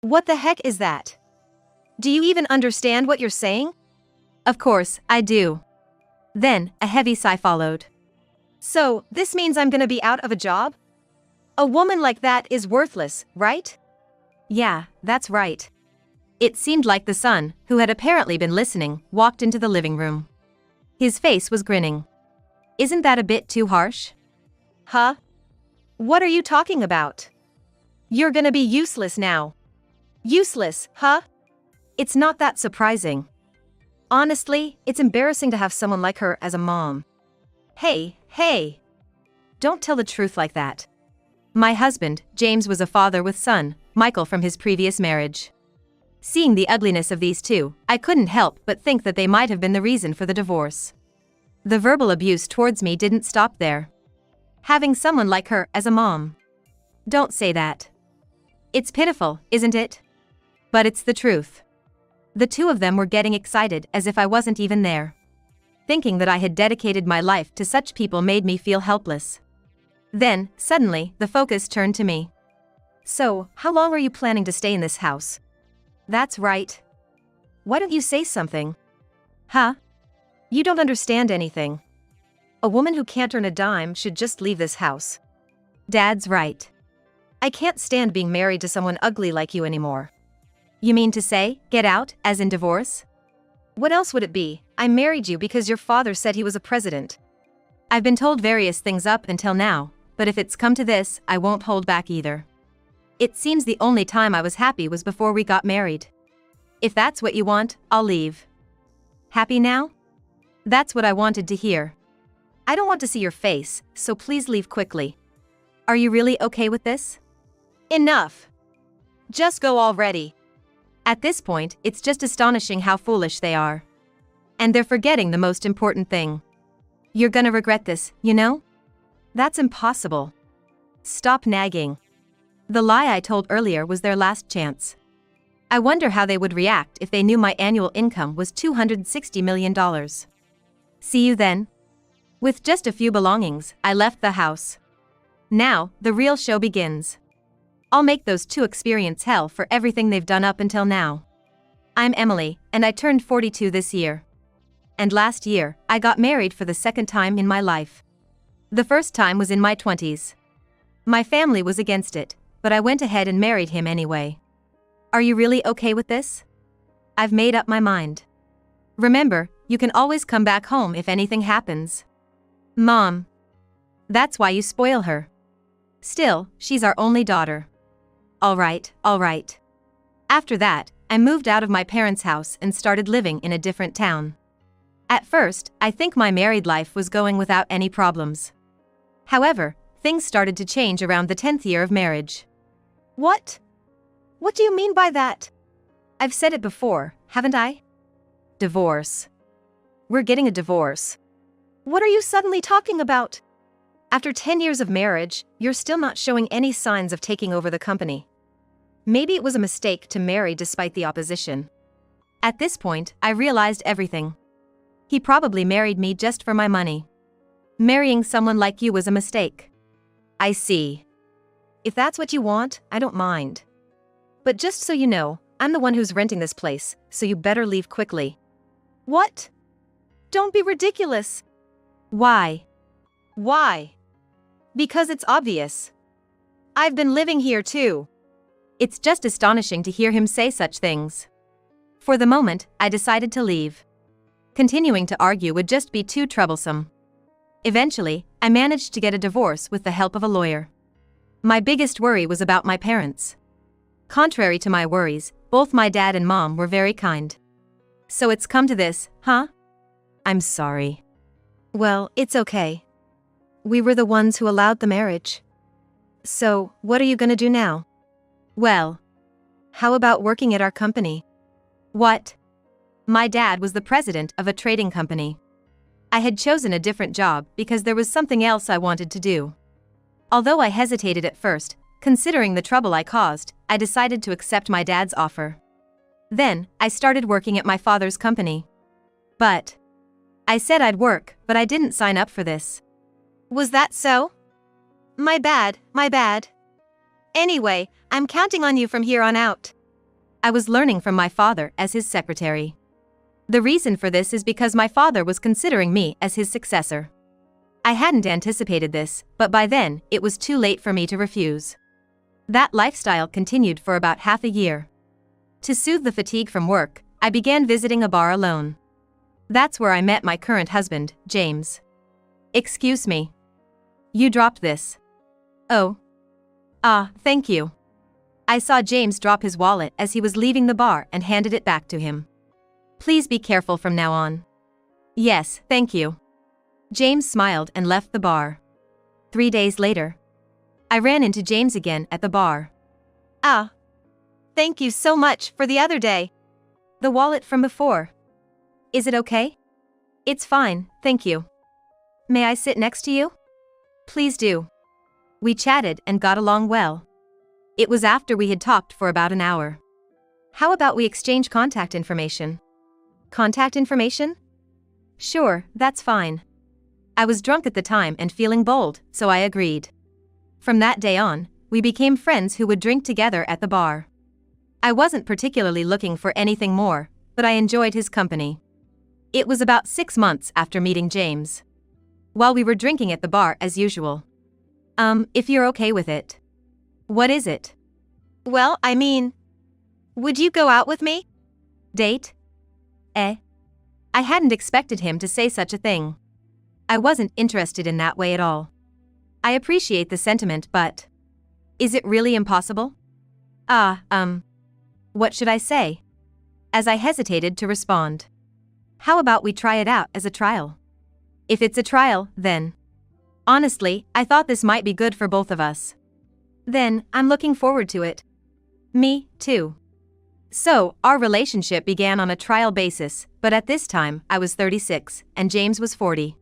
What the heck is that? Do you even understand what you're saying? Of course, I do. Then, a heavy sigh followed. So, this means I'm gonna be out of a job? A woman like that is worthless, right? Yeah, that's right. It seemed like the son, who had apparently been listening, walked into the living room. His face was grinning. Isn't that a bit too harsh? Huh? What are you talking about? You're gonna be useless now. Useless, huh? It's not that surprising. Honestly, it's embarrassing to have someone like her as a mom. Hey. Don't tell the truth like that. My husband, James, was a father with son, Michael, from his previous marriage. Seeing the ugliness of these two, I couldn't help but think that they might have been the reason for the divorce. The verbal abuse towards me didn't stop there. Having someone like her as a mom. Don't say that. It's pitiful, isn't it? But it's the truth. The two of them were getting excited as if I wasn't even there. Thinking that I had dedicated my life to such people made me feel helpless. Then, suddenly, the focus turned to me. So, how long are you planning to stay in this house? That's right. Why don't you say something? Huh? You don't understand anything. A woman who can't earn a dime should just leave this house. Dad's right. I can't stand being married to someone ugly like you anymore. You mean to say, get out, as in divorce? What else would it be? I married you because your father said he was a president. I've been told various things up until now, but if it's come to this, I won't hold back either. It seems the only time I was happy was before we got married. If that's what you want, I'll leave. Happy now? That's what I wanted to hear. I don't want to see your face, so please leave quickly. Are you really okay with this? Enough. Just go already. At this point, it's just astonishing how foolish they are. And they're forgetting the most important thing. You're gonna regret this, you know? That's impossible. Stop nagging. The lie I told earlier was their last chance. I wonder how they would react if they knew my annual income was $260 million. See you then. With just a few belongings, I left the house. Now, the real show begins. I'll make those two experience hell for everything they've done up until now. I'm Emily, and I turned 42 this year. And last year, I got married for the second time in my life. The first time was in my 20s. My family was against it, but I went ahead and married him anyway. Are you really okay with this? I've made up my mind. Remember, you can always come back home if anything happens. Mom. That's why you spoil her. Still, she's our only daughter. All right. After that, I moved out of my parents' house and started living in a different town. At first, I think my married life was going without any problems. However, things started to change around the 10th year of marriage. What? What do you mean by that? I've said it before, haven't I? Divorce. We're getting a divorce. What are you suddenly talking about? After 10 years of marriage, you're still not showing any signs of taking over the company. Maybe it was a mistake to marry despite the opposition. At this point, I realized everything. He probably married me just for my money. Marrying someone like you was a mistake. I see. If that's what you want, I don't mind. But just so you know, I'm the one who's renting this place, so you better leave quickly. What? Don't be ridiculous. Why? Why? Because it's obvious. I've been living here too. It's just astonishing to hear him say such things. For the moment, I decided to leave. Continuing to argue would just be too troublesome. Eventually, I managed to get a divorce with the help of a lawyer. My biggest worry was about my parents. Contrary to my worries, both my dad and mom were very kind. So it's come to this, huh? I'm sorry. Well, it's okay. We were the ones who allowed the marriage. So, what are you gonna do now? Well, how about working at our company? What? My dad was the president of a trading company. I had chosen a different job because there was something else I wanted to do. Although I hesitated at first, considering the trouble I caused, I decided to accept my dad's offer. Then, I started working at my father's company. But I said I'd work, but I didn't sign up for this. Was that so? My bad. Anyway, I'm counting on you from here on out. I was learning from my father as his secretary. The reason for this is because my father was considering me as his successor. I hadn't anticipated this, but by then, it was too late for me to refuse. That lifestyle continued for about half a year. To soothe the fatigue from work, I began visiting a bar alone. That's where I met my current husband, James. Excuse me. You dropped this. Oh. Thank you. I saw James drop his wallet as he was leaving the bar and handed it back to him. Please be careful from now on. Yes, thank you. James smiled and left the bar. 3 days later, I ran into James again at the bar. Thank you so much for the other day. The wallet from before. Is it okay? It's fine, thank you. May I sit next to you? Please do. We chatted and got along well. It was after we had talked for about an hour. How about we exchange contact information? Contact information? Sure, that's fine. I was drunk at the time and feeling bold, so I agreed. From that day on, we became friends who would drink together at the bar. I wasn't particularly looking for anything more, but I enjoyed his company. It was about 6 months after meeting James. While we were drinking at the bar as usual. If you're okay with it. What is it? Well, I mean, would you go out with me? Date? I hadn't expected him to say such a thing. I wasn't interested in that way at all. I appreciate the sentiment, but is it really impossible? What should I say? As I hesitated to respond. How about we try it out as a trial? If it's a trial, then. Honestly, I thought this might be good for both of us. Then, I'm looking forward to it. Me, too. So, our relationship began on a trial basis, but at this time, I was 36, and James was 40.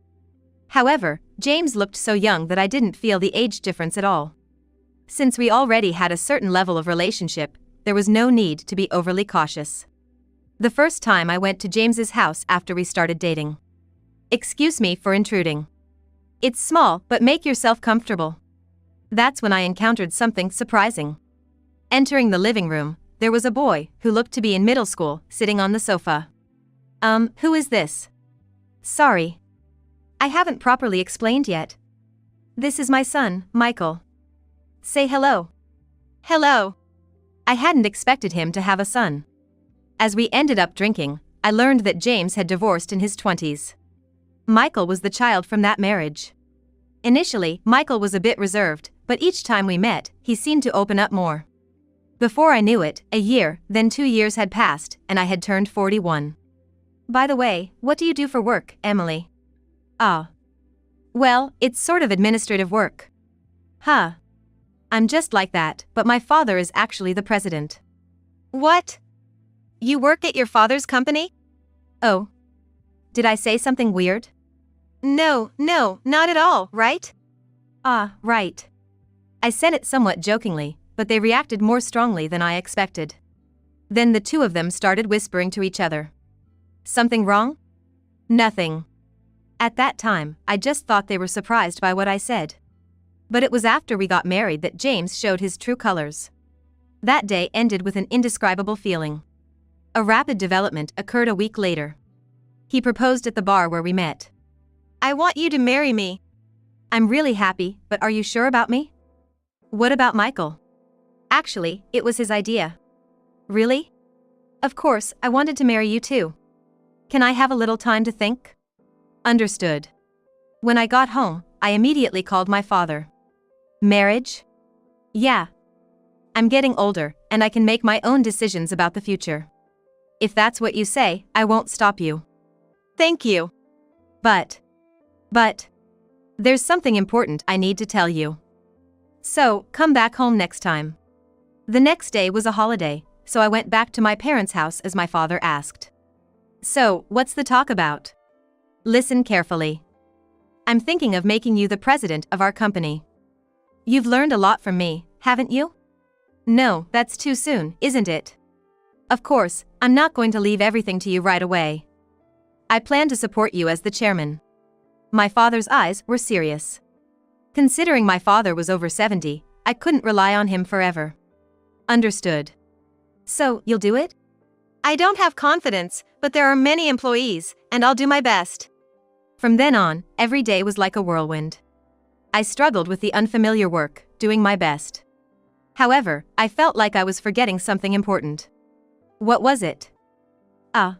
However, James looked so young that I didn't feel the age difference at all. Since we already had a certain level of relationship, there was no need to be overly cautious. The first time I went to James's house after we started dating. Excuse me for intruding. It's small, but make yourself comfortable. That's when I encountered something surprising. Entering the living room, there was a boy who looked to be in middle school sitting on the sofa. Who is this? Sorry. I haven't properly explained yet. This is my son, Michael. Say hello. Hello. I hadn't expected him to have a son. As we ended up drinking, I learned that James had divorced in his 20s. Michael was the child from that marriage. Initially, Michael was a bit reserved, but each time we met, he seemed to open up more. Before I knew it, a year, then 2 years had passed, and I had turned 41. By the way, what do you do for work, Emily? Well, it's sort of administrative work. I'm just like that, but my father is actually the president. What? You work at your father's company? Oh. Did I say something weird? No, not at all, right? Right. I said it somewhat jokingly, but they reacted more strongly than I expected. Then the two of them started whispering to each other. Something wrong? Nothing. At that time, I just thought they were surprised by what I said. But it was after we got married that James showed his true colors. That day ended with an indescribable feeling. A rapid development occurred a week later. He proposed at the bar where we met. I want you to marry me. I'm really happy, but are you sure about me? What about Michael? Actually, it was his idea. Really? Of course, I wanted to marry you too. Can I have a little time to think? Understood. When I got home, I immediately called my father. Marriage? Yeah. I'm getting older, and I can make my own decisions about the future. If that's what you say, I won't stop you. Thank you. But, there's something important I need to tell you. So, come back home next time. The next day was a holiday, so I went back to my parents' house as my father asked. So, what's the talk about? Listen carefully. I'm thinking of making you the president of our company. You've learned a lot from me, haven't you? No, that's too soon, isn't it? Of course, I'm not going to leave everything to you right away. I plan to support you as the chairman. My father's eyes were serious. Considering my father was over 70, I couldn't rely on him forever. Understood. So, you'll do it? I don't have confidence, but there are many employees, and I'll do my best. From then on, every day was like a whirlwind. I struggled with the unfamiliar work, doing my best. However, I felt like I was forgetting something important. What was it? I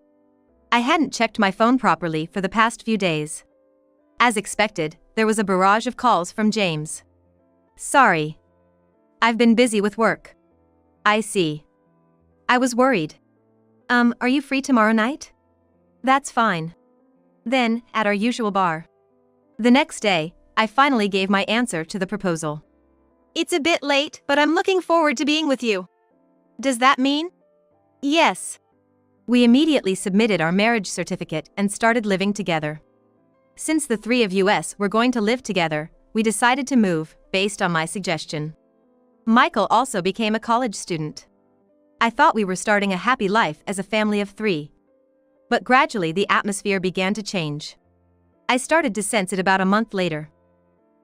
hadn't checked my phone properly for the past few days. As expected, there was a barrage of calls from James. Sorry. I've been busy with work. I see. I was worried. Are you free tomorrow night? That's fine. Then, at our usual bar. The next day, I finally gave my answer to the proposal. It's a bit late, but I'm looking forward to being with you. Does that mean? Yes. We immediately submitted our marriage certificate and started living together. Since the three of us were going to live together, we decided to move, based on my suggestion. Michael also became a college student. I thought we were starting a happy life as a family of three. But gradually the atmosphere began to change. I started to sense it about a month later.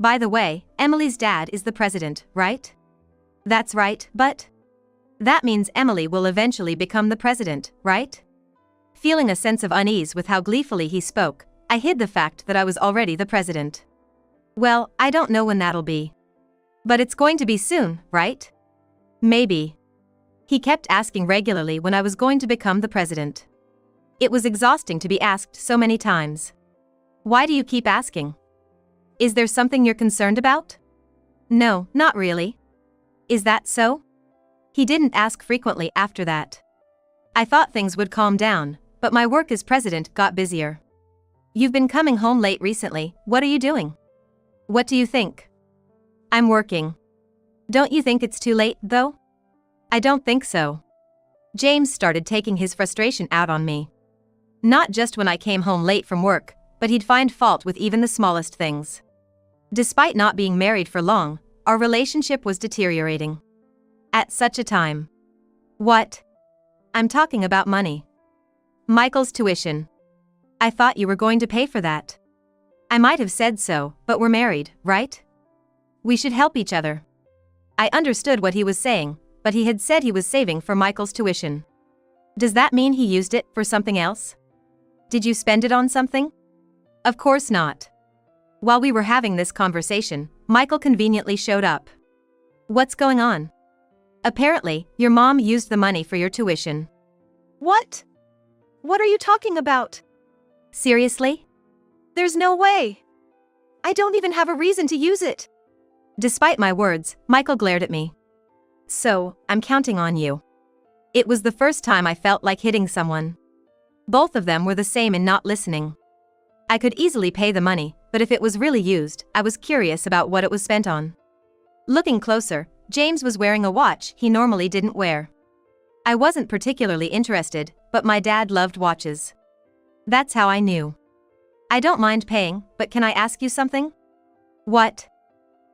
By the way, Emily's dad is the president, right? That's right, but that means Emily will eventually become the president, right? Feeling a sense of unease with how gleefully he spoke, I hid the fact that I was already the president. Well, I don't know when that'll be. But it's going to be soon, right? Maybe. He kept asking regularly when I was going to become the president. It was exhausting to be asked so many times. Why do you keep asking? Is there something you're concerned about? No, not really. Is that so? He didn't ask frequently after that. I thought things would calm down, but my work as president got busier. You've been coming home late recently, what are you doing? What do you think? I'm working. Don't you think it's too late, though? I don't think so. James started taking his frustration out on me. Not just when I came home late from work, but he'd find fault with even the smallest things. Despite not being married for long, our relationship was deteriorating. At such a time. What? I'm talking about money. Michael's tuition. I thought you were going to pay for that. I might have said so, but we're married, right? We should help each other. I understood what he was saying, but he had said he was saving for Michael's tuition. Does that mean he used it for something else? Did you spend it on something? Of course not. While we were having this conversation, Michael conveniently showed up. What's going on? Apparently, your mom used the money for your tuition. What? What are you talking about? Seriously? There's no way. I don't even have a reason to use it. Despite my words, Michael glared at me. So, I'm counting on you. It was the first time I felt like hitting someone. Both of them were the same in not listening. I could easily pay the money, but if it was really used, I was curious about what it was spent on. Looking closer, James was wearing a watch he normally didn't wear. I wasn't particularly interested, but my dad loved watches. That's how I knew. I don't mind paying, but can I ask you something? What?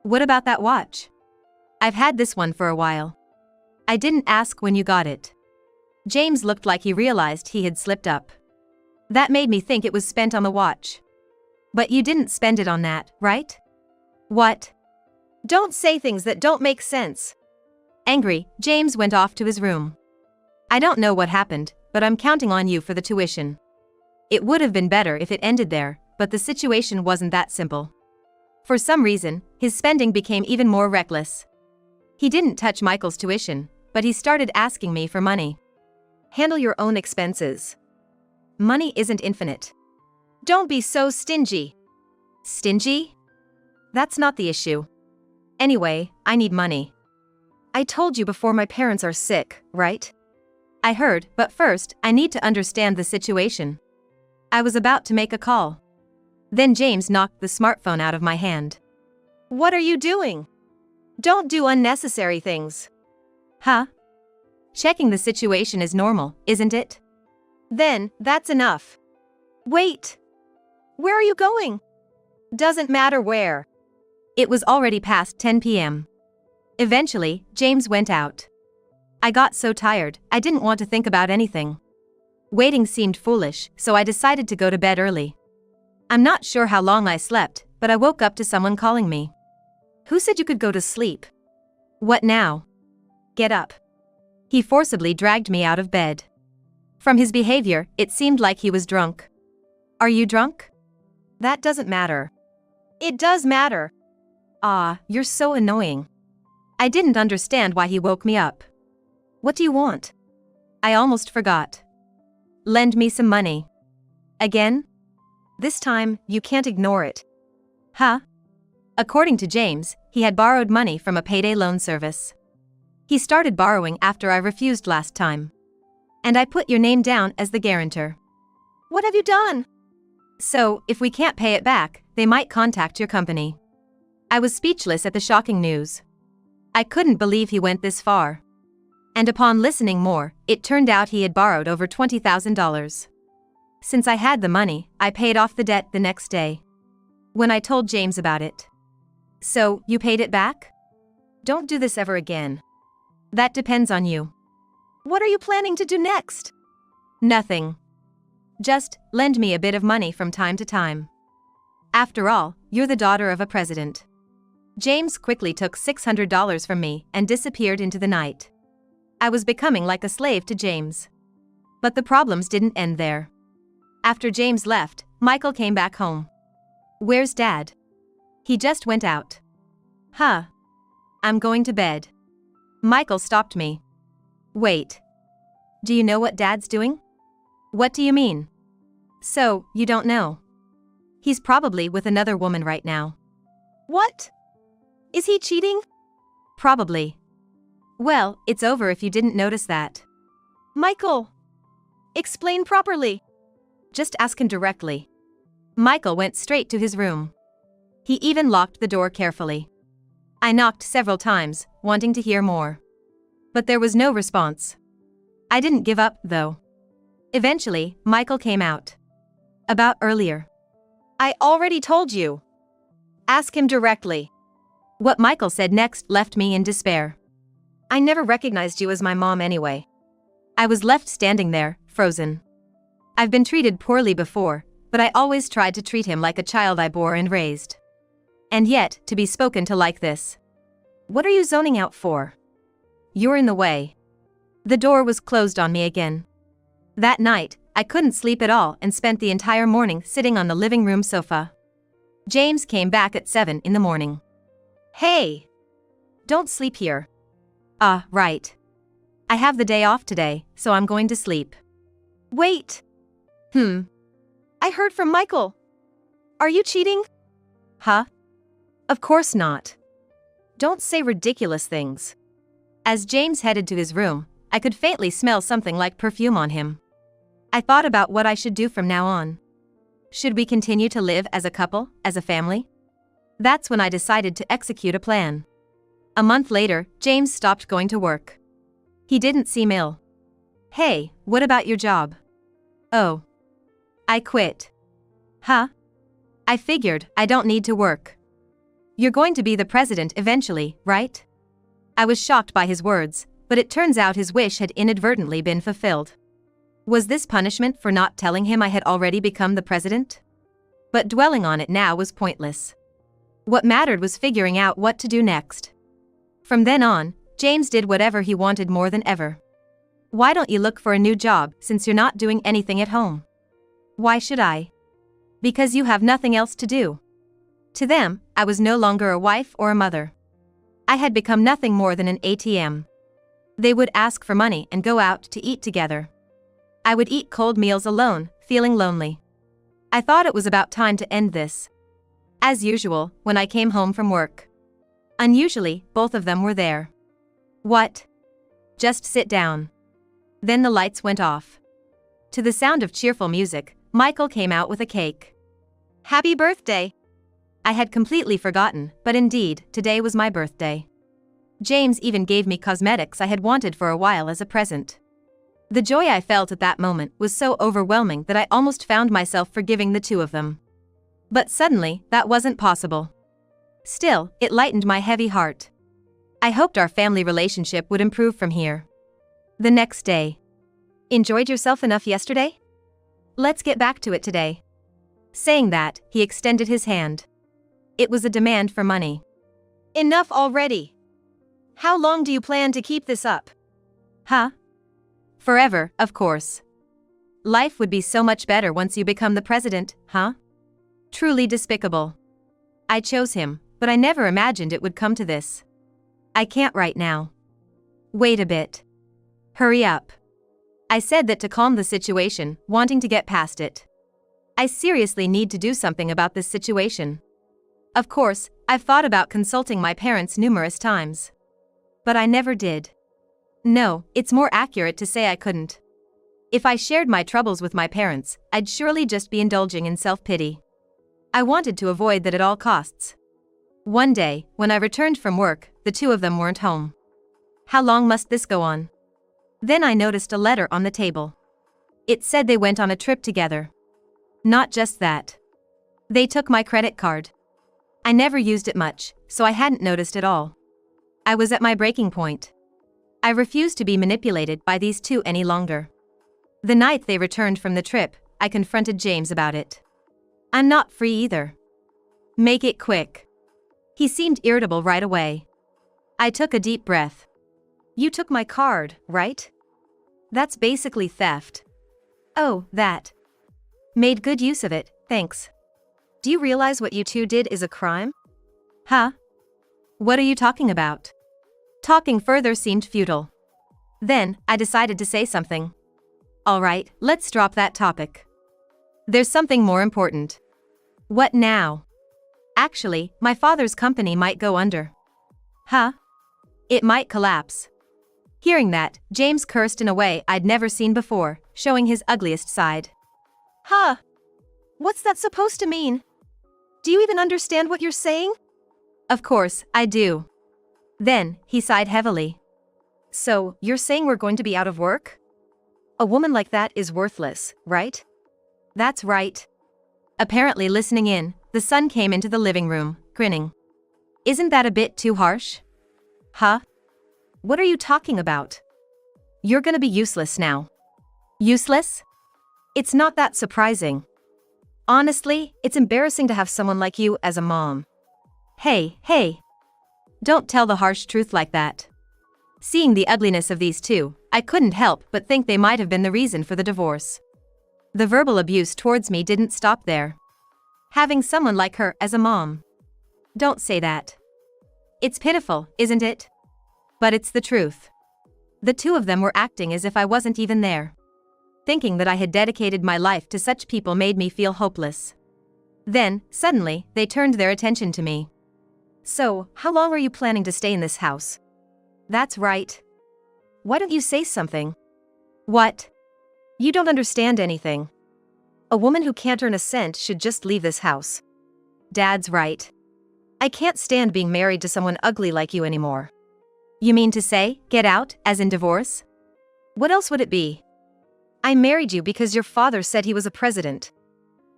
What about that watch? I've had this one for a while. I didn't ask when you got it. James looked like he realized he had slipped up. That made me think it was spent on the watch. But you didn't spend it on that, right? What? Don't say things that don't make sense. Angry, James went off to his room. I don't know what happened, but I'm counting on you for the tuition. It would have been better if it ended there, but the situation wasn't that simple. For some reason, his spending became even more reckless. He didn't touch Michael's tuition, but he started asking me for money. Handle your own expenses. Money isn't infinite. Don't be so stingy. Stingy? That's not the issue. Anyway, I need money. I told you before my parents are sick, right? I heard, but first, I need to understand the situation. I was about to make a call. Then James knocked the smartphone out of my hand. What are you doing? Don't do unnecessary things. Huh? Checking the situation is normal, isn't it? Then, that's enough. Wait. Where are you going? Doesn't matter where. It was already past 10 p.m. Eventually, James went out. I got so tired, I didn't want to think about anything. Waiting seemed foolish, so I decided to go to bed early. I'm not sure how long I slept, but I woke up to someone calling me. Who said you could go to sleep? What now? Get up. He forcibly dragged me out of bed. From his behavior, it seemed like he was drunk. Are you drunk? That doesn't matter. It does matter. Ah, you're so annoying. I didn't understand why he woke me up. What do you want? I almost forgot. Lend me some money. Again? This time, you can't ignore it. Huh? According to James, he had borrowed money from a payday loan service. He started borrowing after I refused last time. And I put your name down as the guarantor. What have you done? So, if we can't pay it back, they might contact your company. I was speechless at the shocking news. I couldn't believe he went this far. And upon listening more, it turned out he had borrowed over $20,000. Since I had the money, I paid off the debt the next day. When I told James about it. So, you paid it back? Don't do this ever again. That depends on you. What are you planning to do next? Nothing. Just lend me a bit of money from time to time. After all, you're the daughter of a president. James quickly took $600 from me and disappeared into the night. I was becoming like a slave to James. But the problems didn't end there. After James left, Michael came back home. Where's Dad? He just went out. Huh. I'm going to bed. Michael stopped me. Wait. Do you know what Dad's doing? What do you mean? So, you don't know? He's probably with another woman right now. What? Is he cheating? Probably. Well, it's over if you didn't notice that. Michael! Explain properly. Just ask him directly. Michael went straight to his room. He even locked the door carefully. I knocked several times, wanting to hear more. But there was no response. I didn't give up, though. Eventually, Michael came out. About earlier. I already told you. Ask him directly. What Michael said next left me in despair. I never recognized you as my mom anyway. I was left standing there, frozen. I've been treated poorly before, but I always tried to treat him like a child I bore and raised. And yet, to be spoken to like this. What are you zoning out for? You're in the way. The door was closed on me again. That night, I couldn't sleep at all and spent the entire morning sitting on the living room sofa. James came back at 7 in the morning. Hey! Don't sleep here. Ah, right. I have the day off today, so I'm going to sleep. Wait! I heard from Michael. Are you cheating? Huh? Of course not. Don't say ridiculous things. As James headed to his room, I could faintly smell something like perfume on him. I thought about what I should do from now on. Should we continue to live as a couple, as a family? That's when I decided to execute a plan. A month later, James stopped going to work. He didn't seem ill. Hey, what about your job? Oh. I quit. Huh? I figured I don't need to work. You're going to be the president eventually, right? I was shocked by his words, but it turns out his wish had inadvertently been fulfilled. Was this punishment for not telling him I had already become the president? But dwelling on it now was pointless. What mattered was figuring out what to do next. From then on, James did whatever he wanted more than ever. Why don't you look for a new job since you're not doing anything at home? Why should I? Because you have nothing else to do. To them, I was no longer a wife or a mother. I had become nothing more than an ATM. They would ask for money and go out to eat together. I would eat cold meals alone, feeling lonely. I thought it was about time to end this. As usual, when I came home from work. Unusually, both of them were there. What? Just sit down. Then the lights went off. To the sound of cheerful music, Michael came out with a cake. Happy birthday! I had completely forgotten, but indeed, today was my birthday. James even gave me cosmetics I had wanted for a while as a present. The joy I felt at that moment was so overwhelming that I almost found myself forgiving the two of them. But suddenly, that wasn't possible. Still, it lightened my heavy heart. I hoped our family relationship would improve from here. The next day. Enjoyed yourself enough yesterday? Let's get back to it today. Saying that, he extended his hand. It was a demand for money. Enough already. How long do you plan to keep this up? Huh? Forever, of course. Life would be so much better once you become the president, huh? Truly despicable. I chose him, but I never imagined it would come to this. I can't right now. Wait a bit. Hurry up. I said that to calm the situation, wanting to get past it. I seriously need to do something about this situation. Of course, I've thought about consulting my parents numerous times. But I never did. No, it's more accurate to say I couldn't. If I shared my troubles with my parents, I'd surely just be indulging in self-pity. I wanted to avoid that at all costs. One day, when I returned from work, the two of them weren't home. How long must this go on? Then I noticed a letter on the table. It said they went on a trip together. Not just that. They took my credit card. I never used it much, so I hadn't noticed at all. I was at my breaking point. I refused to be manipulated by these two any longer. The night they returned from the trip, I confronted James about it. I'm not free either. Make it quick. He seemed irritable right away. I took a deep breath. You took my card, right? That's basically theft. Oh, that. Made good use of it, thanks. Do you realize what you two did is a crime? Huh? What are you talking about? Talking further seemed futile. Then, I decided to say something. Alright, let's drop that topic. There's something more important. What now? Actually, my father's company might go under. Huh? It might collapse. Hearing that, James cursed in a way I'd never seen before, showing his ugliest side. Huh? What's that supposed to mean? Do you even understand what you're saying? Of course, I do. Then, he sighed heavily. So, you're saying we're going to be out of work? A woman like that is worthless, right? That's right. Apparently listening in, the son came into the living room, grinning. Isn't that a bit too harsh? Huh? What are you talking about? You're gonna be useless now. Useless? It's not that surprising. Honestly, it's embarrassing to have someone like you as a mom. Hey. Don't tell the harsh truth like that. Seeing the ugliness of these two, I couldn't help but think they might have been the reason for the divorce. The verbal abuse towards me didn't stop there. Having someone like her as a mom. Don't say that. It's pitiful, isn't it? But it's the truth. The two of them were acting as if I wasn't even there. Thinking that I had dedicated my life to such people made me feel hopeless. Then, suddenly, they turned their attention to me. So, how long are you planning to stay in this house? That's right. Why don't you say something? What? You don't understand anything. A woman who can't earn a cent should just leave this house. Dad's right. I can't stand being married to someone ugly like you anymore. You mean to say, get out, as in divorce? What else would it be? I married you because your father said he was a president.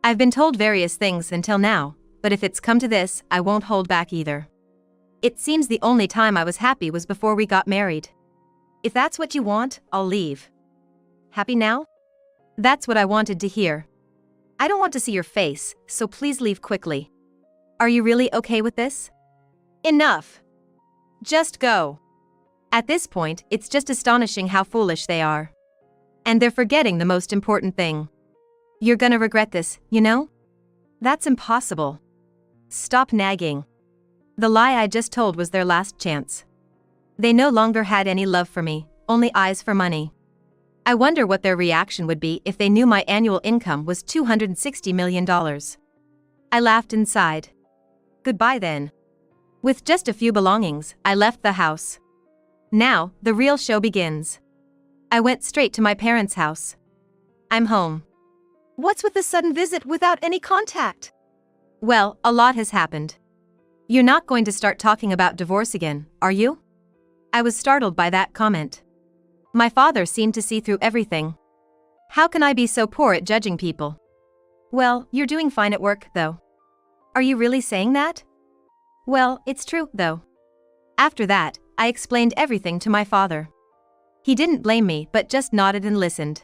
I've been told various things until now, but if it's come to this, I won't hold back either. It seems the only time I was happy was before we got married. If that's what you want, I'll leave. Happy now? That's what I wanted to hear. I don't want to see your face, so please leave quickly. Are you really okay with this? Enough. Just go. At this point, it's just astonishing how foolish they are. And they're forgetting the most important thing. You're gonna regret this, you know? That's impossible. Stop nagging. The lie I just told was their last chance. They no longer had any love for me, only eyes for money. I wonder what their reaction would be if they knew my annual income was $260 million. I laughed and sighed. Goodbye then. With just a few belongings, I left the house. Now, the real show begins. I went straight to my parents' house. I'm home. What's with the sudden visit without any contact? Well, a lot has happened. You're not going to start talking about divorce again, are you? I was startled by that comment. My father seemed to see through everything. How can I be so poor at judging people? Well, you're doing fine at work, though. Are you really saying that? Well, it's true, though. After that, I explained everything to my father. He didn't blame me but just nodded and listened.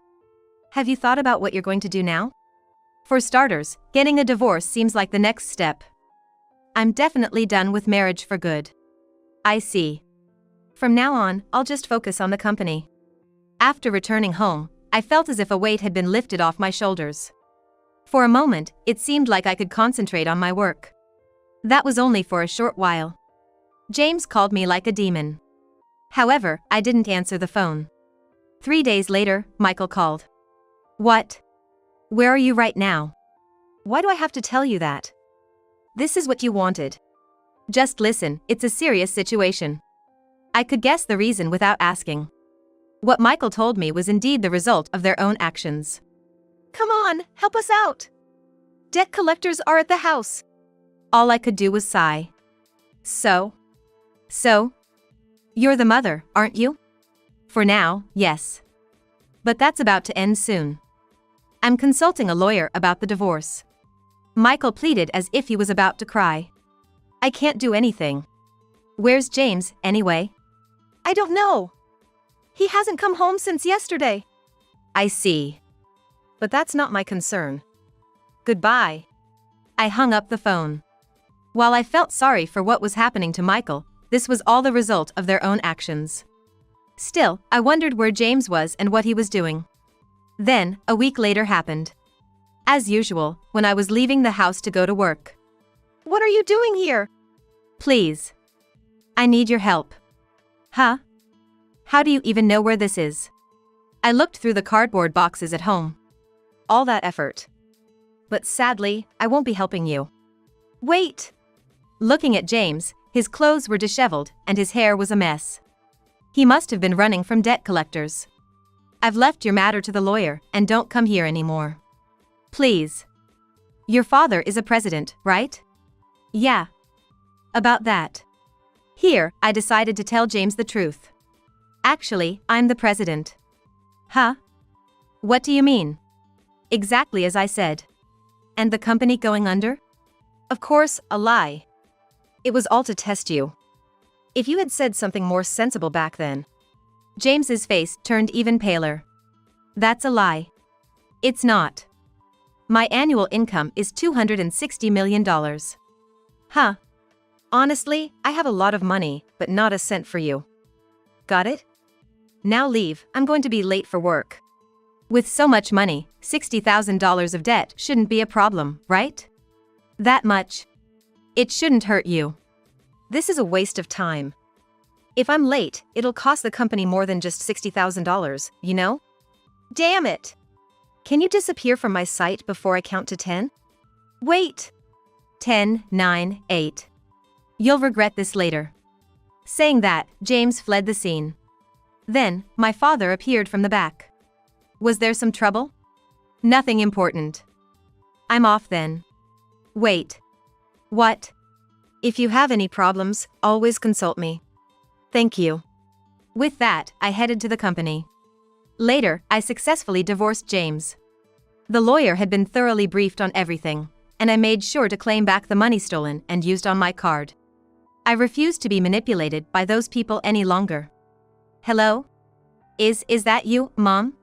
Have you thought about what you're going to do now? For starters, getting a divorce seems like the next step. I'm definitely done with marriage for good. I see. From now on, I'll just focus on the company. After returning home, I felt as if a weight had been lifted off my shoulders. For a moment, it seemed like I could concentrate on my work. That was only for a short while. James called me like a demon. However, I didn't answer the phone. 3 days later, Michael called. What? Where are you right now? Why do I have to tell you that? This is what you wanted. Just listen, it's a serious situation. I could guess the reason without asking. What Michael told me was indeed the result of their own actions. Come on, help us out. Debt collectors are at the house. All I could do was sigh. So? You're the mother, aren't you? For now, yes. But that's about to end soon. I'm consulting a lawyer about the divorce. Michael pleaded as if he was about to cry. I can't do anything. Where's James, anyway? I don't know. He hasn't come home since yesterday. I see. But that's not my concern. Goodbye. I hung up the phone. While I felt sorry for what was happening to Michael, this was all the result of their own actions. Still, I wondered where James was and what he was doing. Then, a week later happened. As usual, when I was leaving the house to go to work. What are you doing here? Please. I need your help. Huh? How do you even know where this is? I looked through the cardboard boxes at home. All that effort. But sadly, I won't be helping you. Wait! Looking at James, his clothes were disheveled and his hair was a mess. He must have been running from debt collectors. I've left your matter to the lawyer and don't come here anymore. Please. Your father is a president, right? Yeah. About that. Here, I decided to tell James the truth. Actually, I'm the president. Huh? What do you mean? Exactly as I said. And the company going under? Of course, a lie. It was all to test you. If you had said something more sensible back then. James's face turned even paler. That's a lie. It's not. My annual income is $260 million. Huh. Honestly, I have a lot of money, but not a cent for you. Got it? Now leave, I'm going to be late for work. With so much money, $60,000 of debt shouldn't be a problem, right? That much. It shouldn't hurt you. This is a waste of time. If I'm late, it'll cost the company more than just $60,000, you know? Damn it! Can you disappear from my sight before I count to 10? Wait! 10, 9, 8. You'll regret this later. Saying that, James fled the scene. Then, my father appeared from the back. Was there some trouble? Nothing important. I'm off then. Wait. What? If you have any problems, always consult me. Thank you. With that, I headed to the company. Later, I successfully divorced James. The lawyer had been thoroughly briefed on everything, and I made sure to claim back the money stolen and used on my card. I refused to be manipulated by those people any longer. Hello? Is that you, Mom?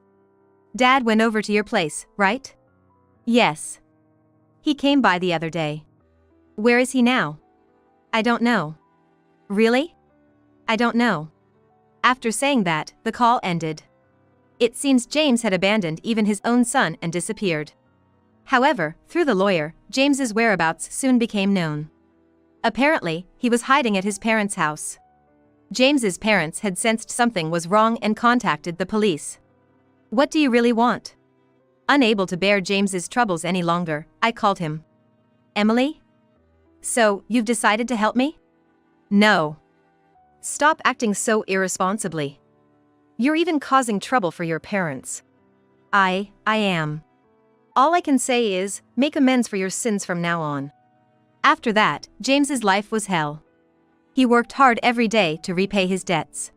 Dad went over to your place, right? Yes. He came by the other day. Where is he now? I don't know. Really? I don't know. After saying that, the call ended. It seems James had abandoned even his own son and disappeared. However, through the lawyer, James's whereabouts soon became known. Apparently, he was hiding at his parents' house. James's parents had sensed something was wrong and contacted the police. What do you really want? Unable to bear James's troubles any longer, I called him. Emily? So, you've decided to help me? No. Stop acting so irresponsibly. You're even causing trouble for your parents. I am. All I can say is, make amends for your sins from now on. After that, James's life was hell. He worked hard every day to repay his debts.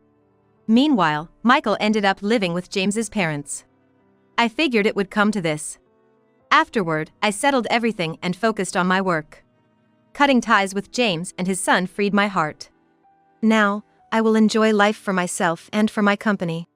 Meanwhile, Michael ended up living with James's parents. I figured it would come to this. Afterward, I settled everything and focused on my work. Cutting ties with James and his son freed my heart. Now, I will enjoy life for myself and for my company.